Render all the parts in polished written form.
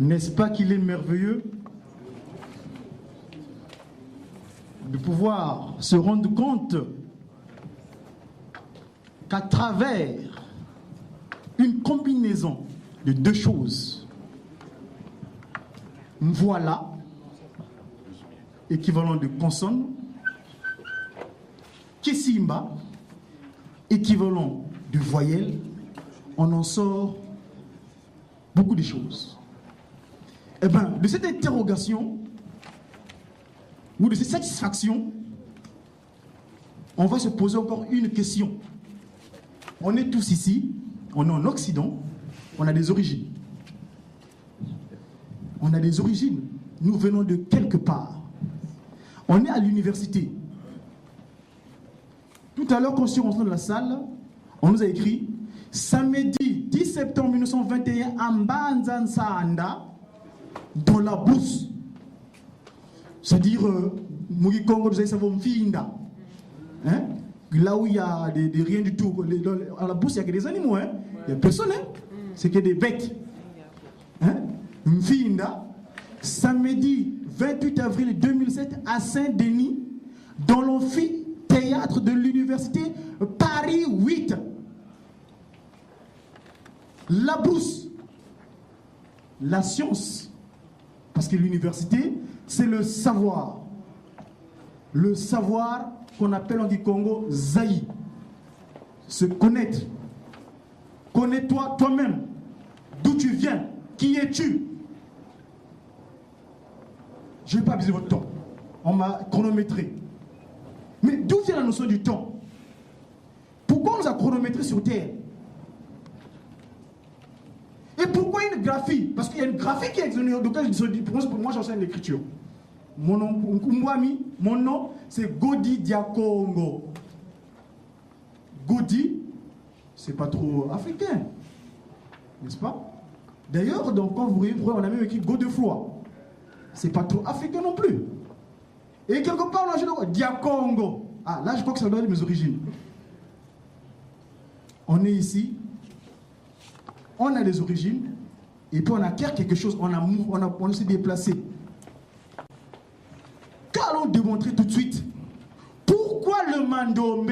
N'est-ce pas qu'il est merveilleux de pouvoir se rendre compte qu'à travers une combinaison de deux choses, voilà, équivalent de consonne, Kisimba, équivalent de voyelle, on en sort beaucoup de choses. Eh bien, de cette interrogation, ou de cette satisfaction, on va se poser encore une question. On est tous ici, on est en Occident, on a des origines. On a des origines. Nous venons de quelque part. On est à l'université. Tout à l'heure, quand je suis rentré dans la salle, on nous a écrit samedi 10 septembre 1921 à Mbanzansanda, dans la bourse. C'est-à-dire, Mugikongo, vous savez, Mfinda. Hein? Là où il y a des rien du tout. À la bourse, il n'y a que des animaux. Hein? Il n'y a personne. Hein? C'est que des bêtes. Hein? Mfinda, samedi 28 avril 2007 à Saint-Denis, dans l'amphithéâtre de l'université Paris 8. La bourse, la science, parce que l'université, c'est le savoir. Le savoir qu'on appelle en Congo Zaï. Se connaître. Connais-toi toi-même. D'où tu viens. Qui es-tu? Je ne vais pas abuser votre temps. On m'a chronométré. Mais d'où vient la notion du temps? Pourquoi on nous a chronométré sur Terre? Et pourquoi une graphie? Parce qu'il y a une graphie qui est exonérée. Donc, pour moi, j'enseigne l'écriture. Mon nom, c'est Godi Diakongo. Godi, c'est pas trop africain. N'est-ce pas? D'ailleurs, donc, quand vous voyez, on a même écrit Godefroy. C'est pas trop africain non plus. Et quelque part, on a dit Diakongo. Ah, là, je crois que ça doit être mes origines. On est ici. On a des origines, et puis on acquiert quelque chose, on s'est déplacé. Qu'allons démontrer tout de suite? Pourquoi le Mandombe?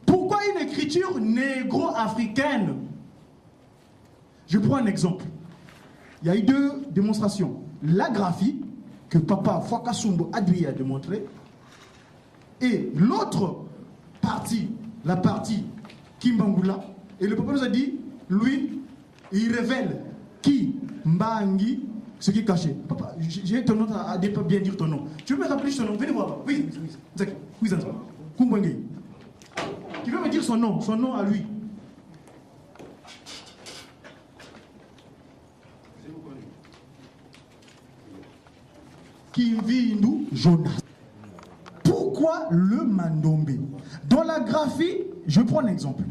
Pourquoi une écriture négro-africaine? Je prends un exemple. Il y a eu deux démonstrations. La graphie, que Papa Fwakasumbo Adui a démontré, et l'autre partie, la partie Kimbangula, et le papa nous a dit, lui, il révèle qui Mbangi, ce qui est caché. Papa, j'ai ton nom à ne pas bien dire ton nom. Tu veux me rappeler son nom? Venez voir. Oui, Kumbangi. Qui veut me dire son nom à lui? Kimvindu Jonas. Pourquoi le Mandombe? Dans la graphie, je prends un exemple.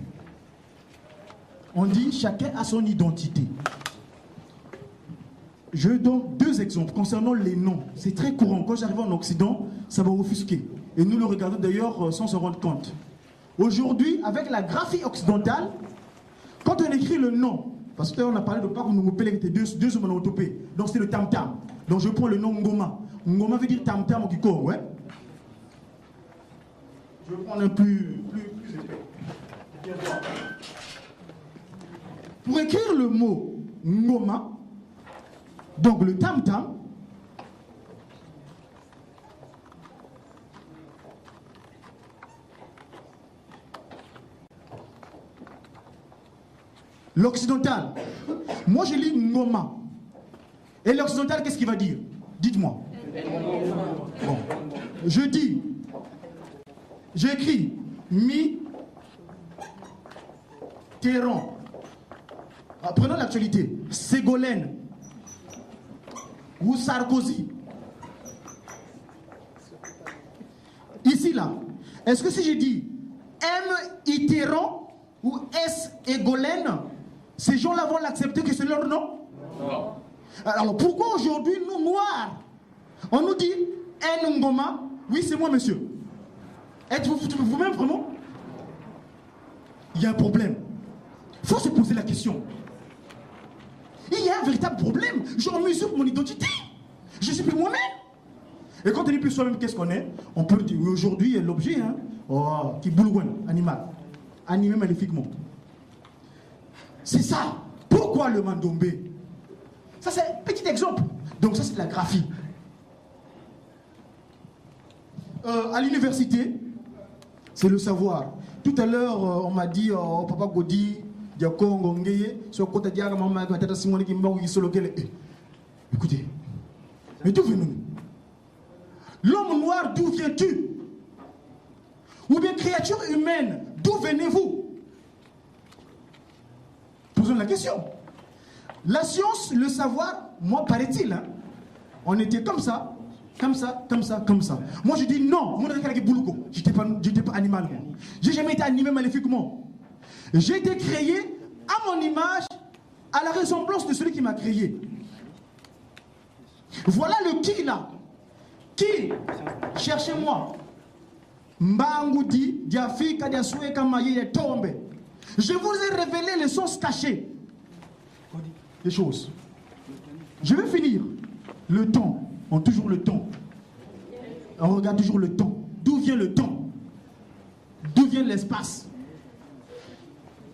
On dit chacun a son identité. Je donne deux exemples concernant les noms. C'est très courant. Quand j'arrive en Occident, ça va offusquer. Et nous le regardons d'ailleurs sans se rendre compte. Aujourd'hui, avec la graphie occidentale, quand on écrit le nom, parce que on a parlé de pas qu'on nous qui était deux onomatopées. Donc c'est le tam-tam. Donc je prends le nom Ngoma. Ngoma veut dire tam-tam au Kiko, ouais. Je vais prendre un plus épais. Pour écrire le mot Ngoma, donc le tam-tam, l'occidental, moi je lis Ngoma. Et l'occidental, qu'est-ce qu'il va dire? Dites-moi. Bon. Je dis, j'écris Mi Terran. Prenons l'actualité. Ségolène ou Sarkozy. Ici, là, est-ce que si je dis M Iteran ou S Égolène, ces gens-là vont l'accepter que c'est leur nom? Non. Alors pourquoi aujourd'hui, nous, noirs, on nous dit Ngoma? Oui, c'est moi, monsieur. Êtes-vous vous-même vraiment? Il y a un problème. Il faut se poser la question. Il y a un véritable problème. J'en mesure mon identité. Je ne suis plus moi-même. Et quand on n'est plus soi-même, qu'est-ce qu'on est? On peut dire, aujourd'hui, l'objet, hein, qui boulgogne, animal, animé maléfiquement. C'est ça. Pourquoi le mandombe? Ça, c'est un petit exemple. Donc ça, c'est de la graphie. À l'université, c'est le savoir. Tout à l'heure, on m'a dit, Papa Godi, écoutez, mais d'où venons-nous? L'homme noir, d'où viens-tu? Ou bien créature humaine, d'où venez-vous? Posons la question. La science, le savoir, moi, paraît-il, hein, on était comme ça, comme ça, comme ça, comme ça. Moi, je dis non. Moi, je n'étais pas animal. J'ai jamais été animé maléfiquement. J'ai été créé à mon image, à la ressemblance de celui qui m'a créé. Voilà le qui là. Qui? Cherchez-moi. Mbangoudi, Diafika, Diasoué, Kamaye, Tombe. Je vous ai révélé les sources cachées des choses. Je vais finir. Le temps. On toujours le temps. On regarde toujours le temps. D'où vient le temps? D'où vient l'espace?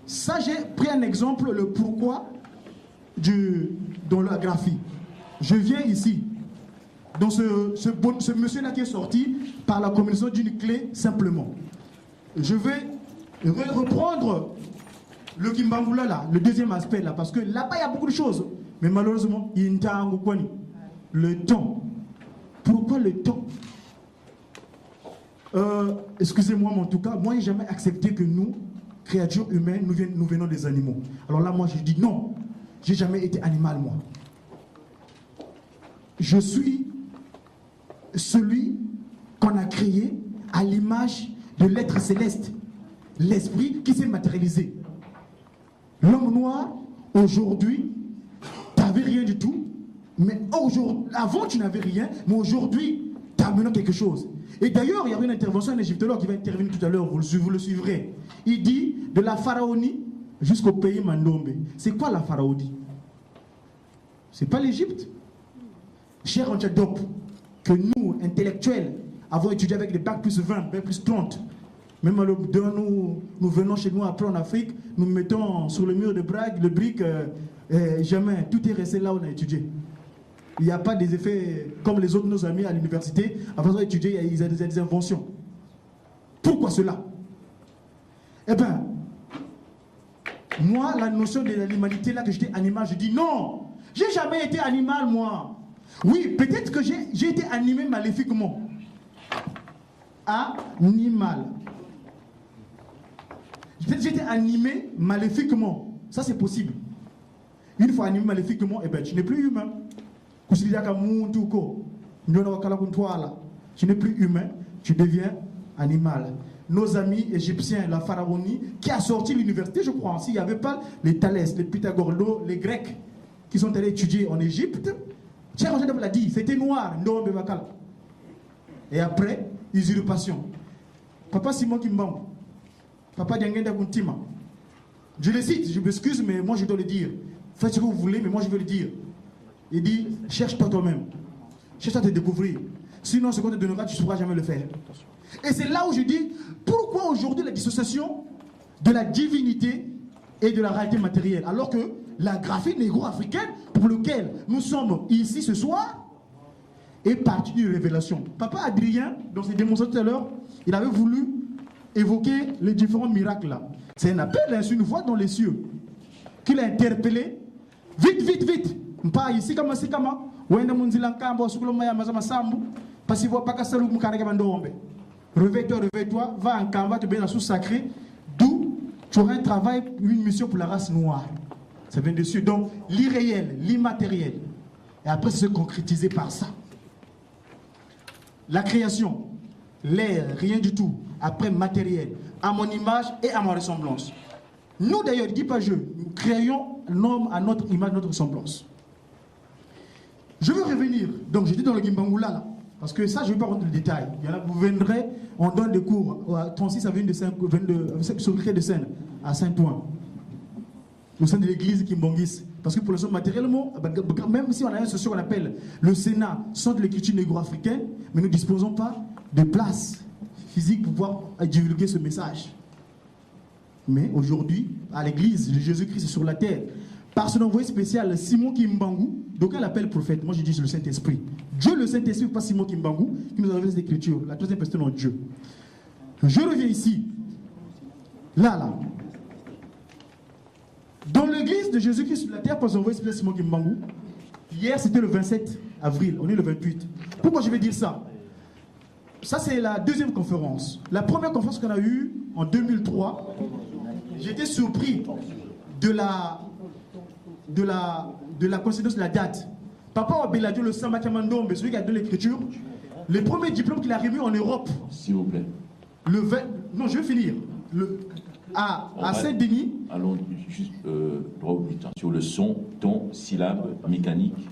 Ça, j'ai pris un exemple, le pourquoi dans la graphie. Je viens ici, dans ce monsieur-là qui est sorti par la combinaison d'une clé simplement. Je vais reprendre le Kimbangula là, le deuxième aspect là, parce que là-bas il y a beaucoup de choses. Mais malheureusement, il y a le temps. Pourquoi le temps? Excusez-moi, mais en tout cas, moi, je n'ai jamais accepté que nous, créatures humaines, nous venons des animaux. Alors là, moi, je dis non. J'ai jamais été animal, moi. Je suis celui qu'on a créé à l'image de l'être céleste, l'esprit qui s'est matérialisé. L'homme noir, aujourd'hui, tu n'avais rien du tout, mais avant tu n'avais rien, mais aujourd'hui, tu as maintenant quelque chose. Et d'ailleurs, il y a une intervention, un égyptologue qui va intervenir tout à l'heure, vous le suivrez. Il dit de la pharaonie jusqu'au pays Mandombe. C'est quoi la pharaonie? C'est pas l'Égypte. Cher Antadop, que nous, intellectuels, avons étudié avec des bacs plus 20, bacs plus 30. Même nous venons chez nous après en Afrique, nous mettons sur le mur de briques, jamais, tout est resté là où on a étudié. Il n'y a pas des effets comme les autres nos amis à l'université. Avant d'étudier, ils ont des inventions. Pourquoi cela? Eh bien, moi, la notion de l'animalité, là, que j'étais animal, je dis non. J'ai jamais été animal, moi. Oui, peut-être que j'ai été animé maléfiquement. Animal. J'ai été animé maléfiquement. Ça, c'est possible. Une fois animé maléfiquement, eh ben, tu n'es plus humain. Tu n'es plus humain, tu deviens animal. Nos amis égyptiens, la pharaonie, qui a sorti l'université, je crois, s'il n'y avait pas les Thalès, les Pythagore, les Grecs, qui sont allés étudier en Égypte, Cheikh l'a dit, c'était noir, et après, usurpation. Papa Simon Kimbangu, Papa Diangenda Kuntima, je le cite, je m'excuse, mais moi je dois le dire. Faites ce que vous voulez, mais moi je veux le dire. Il dit, cherche-toi toi-même. Cherche à te découvrir. Sinon, ce qu'on te donnera, tu ne sauras jamais le faire. Et c'est là où je dis, pourquoi aujourd'hui la dissociation de la divinité et de la réalité matérielle, alors que la graphie négro-africaine, pour laquelle nous sommes ici ce soir, est partie d'une révélation. Papa Adrien, dans ses démonstrations tout à l'heure, il avait voulu évoquer les différents miracles là. C'est un appel, hein, c'est une voix dans les cieux, qu'il a interpellé. Vite, vite, vite. Pas ici comme ça, comme parce qu'il ne voit pas que ça réveille-toi, réveille-toi, va en Kamba, te bien sous sacré, d'où tu auras un travail, une mission pour la race noire. Ça vient dessus. Donc, l'irréel, l'immatériel. Et après, c'est se concrétiser par ça. La création, l'air, rien du tout. Après, matériel, à mon image et à ma ressemblance. Nous, d'ailleurs, ne dis pas je, nous créons l'homme à notre image, notre ressemblance. Je veux revenir. Donc, j'étais dans le Gimbangula, là. Parce que ça, je ne vais pas rentrer dans le détail. Il y en a, vous viendrez, on donne des cours. 36 à 22 sur le quai de Seine, à Saint-Ouen. Au sein de l'église Kimbangis. Parce que pour l'instant, matériellement, même si on a ce qu'on appelle le Sénat, Centre de l'écriture négro-africaine, mais nous ne disposons pas de place physique pour pouvoir divulguer ce message. Mais aujourd'hui, à l'église, Jésus-Christ est sur la terre. Par son envoyé spécial, Simon Kimbangu, donc elle l'appelle prophète. Moi je dis c'est le Saint-Esprit. Dieu le Saint-Esprit, pas Simon Kimbangu, qui nous a donné cette écriture. La troisième personne en Dieu. Je reviens ici. Là. Dans l'église de Jésus-Christ sur la terre, par son envoyé spécial Simon Kimbangu, hier c'était le 27 avril, on est le 28. Pourquoi je vais dire ça? Ça c'est la deuxième conférence. La première conférence qu'on a eue en 2003, j'étais surpris de la coïncidence de la date. Papa Obeladio, le Samba Kamandombe, celui qui a donné l'écriture, les premiers diplômes qu'il a remis en Europe. S'il vous plaît. Le 20, non, je vais finir. À Saint-Denis. Allons juste droit au but sur le son, ton, syllabe, mécanique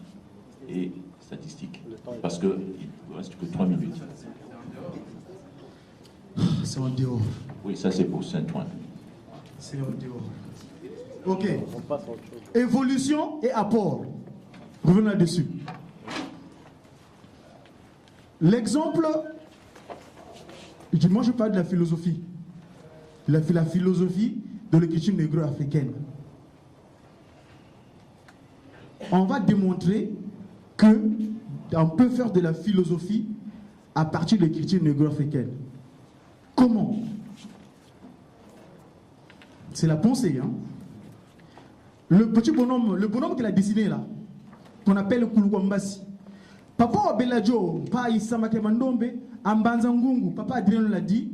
et statistique. Parce qu'il ne reste que 3 minutes. C'est en dehors. Oui, ça c'est pour Saint-Ouen. C'est en dehors. Ok. Évolution et apport. Revenons là-dessus. L'exemple, moi je parle de la philosophie. La philosophie de l'écriture négro-africaine. On va démontrer qu'on peut faire de la philosophie à partir de l'écriture négro-africaine. Comment? C'est la pensée, hein? Le petit bonhomme, le bonhomme qu'il a dessiné là, qu'on appelle Kouloukwambasi. Papa Obeladio, Papa Isama Kemandombe, Ambanzangungu, Papa Adrien l'a dit,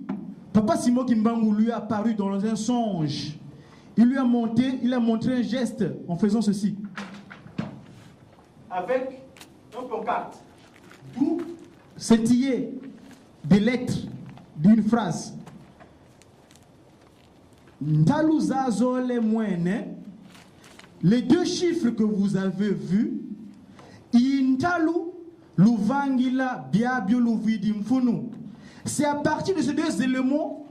Papa Simon Kimbangu lui a apparu dans un songe. Il lui a montré un geste en faisant ceci. Avec un pancarte. D'où scintillait des lettres d'une phrase. Ntaluzazole Mwene. Les deux chiffres que vous avez vus, Intalu, Louvangila, Biabio, Louvidimfunu. C'est à partir de ces deux éléments,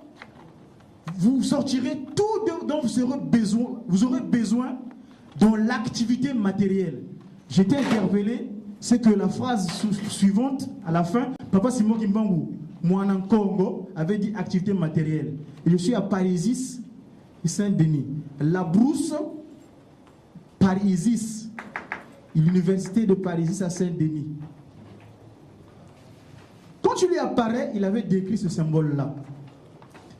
vous sortirez tout dont vous aurez besoin dans l'activité matérielle. J'étais interpellé, c'est que la phrase suivante, à la fin, Papa Simon Kimbangu, Mouanan Congo, avait dit activité matérielle. Et je suis à Parisis, Saint-Denis. La brousse, Parisis, l'université de Parisis à Saint-Denis. Quand tu lui apparais, il avait décrit ce symbole-là.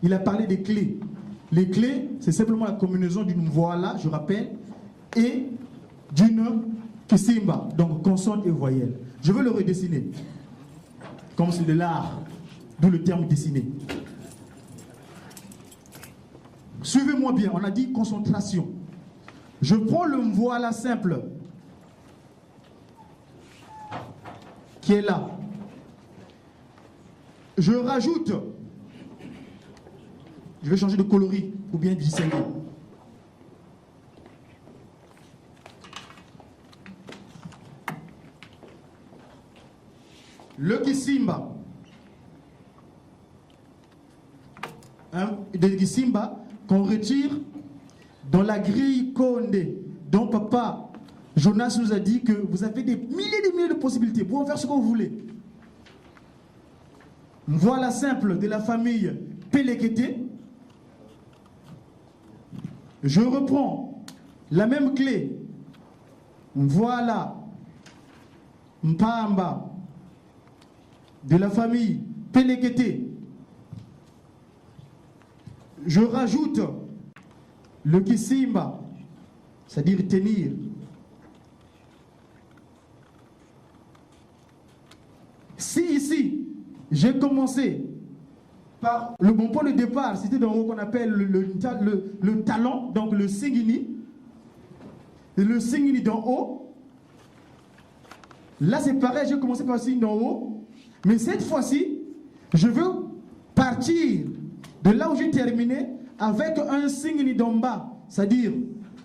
Il a parlé des clés. Les clés, c'est simplement la combinaison d'une voix-là, je rappelle, et d'une kisimba, donc consonne et voyelle. Je veux le redessiner, comme c'est de l'art, d'où le terme dessiné. Suivez-moi bien, on a dit concentration. Je prends le voilà simple qui est là. Je rajoute, je vais changer de coloris pour bien distinguer. Le Kisimba. De Kisimba qu'on retire dans la grille Condé, dont Papa Jonas nous a dit que vous avez des milliers de possibilités pour en faire ce que vous voulez. Voilà simple de la famille Pelekete. Je reprends la même clé. Voilà Mpamba de la famille Pelekete. Je rajoute le Kisimba, c'est-à-dire tenir. Si ici, j'ai commencé par le bon point de départ, c'était dans ce qu'on appelle le talon, donc le singini, et le singini d'en haut. Là, c'est pareil, j'ai commencé par le signe d'en haut, mais cette fois-ci, je veux partir de là où j'ai terminé avec un signe d'en bas, c'est-à-dire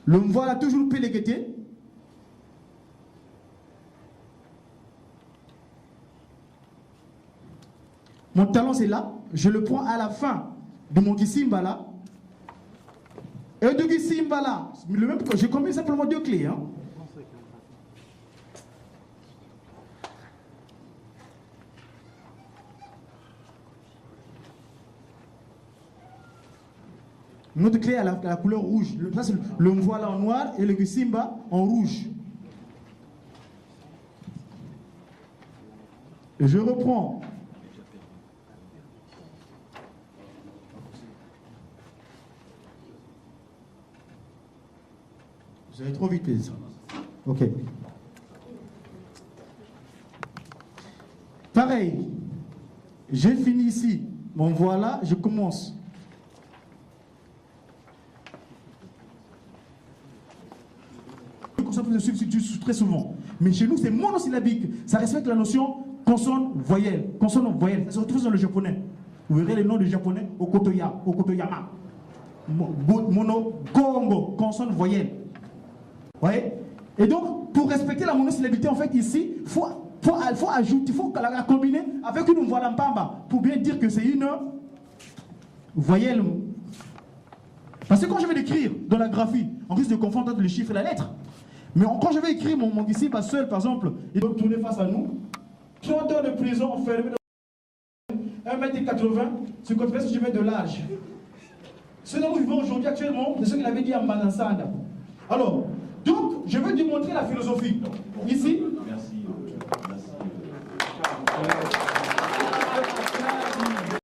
le voilà toujours pélégueté. Mon talon c'est là, je le prends à la fin de mon kisimba là. Et de Simba là, le même, j'ai combien simplement 2 clés. Hein. Une autre clé à la couleur rouge. Ça, c'est le voilà en noir et le Simba en rouge. Et je reprends. Vous allez trop vite, ça. Ok. Pareil. J'ai fini ici. Bon, voilà, je commence. Je substitue très souvent. Mais chez nous, c'est monosyllabique. Ça respecte la notion consonne-voyelle. Consonne-voyelle. Ça se retrouve dans le japonais. Vous verrez les noms de japonais. Okotoya, Okotoyama. Mono, Gongo, consonne-voyelle. Vous voyez? Et donc, pour respecter la monosyllabité, en fait, ici, il faut ajouter, il faut la combiner avec une voile en pamba pour bien dire que c'est une voyelle. Parce que quand je vais l'écrire dans la graphie, on risque de confondre entre le chiffre et la lettre. Mais quand je vais écrire mon ici, seul, par exemple, il doit tourner face à nous. 30 heures de prison enfermé dans 1,80 m, ce qu'on fait si je mets de l'âge. Ce dont nous vivons aujourd'hui actuellement, c'est ce qu'il avait dit à Manansanda. Alors, donc, je veux démontrer la philosophie. Ici,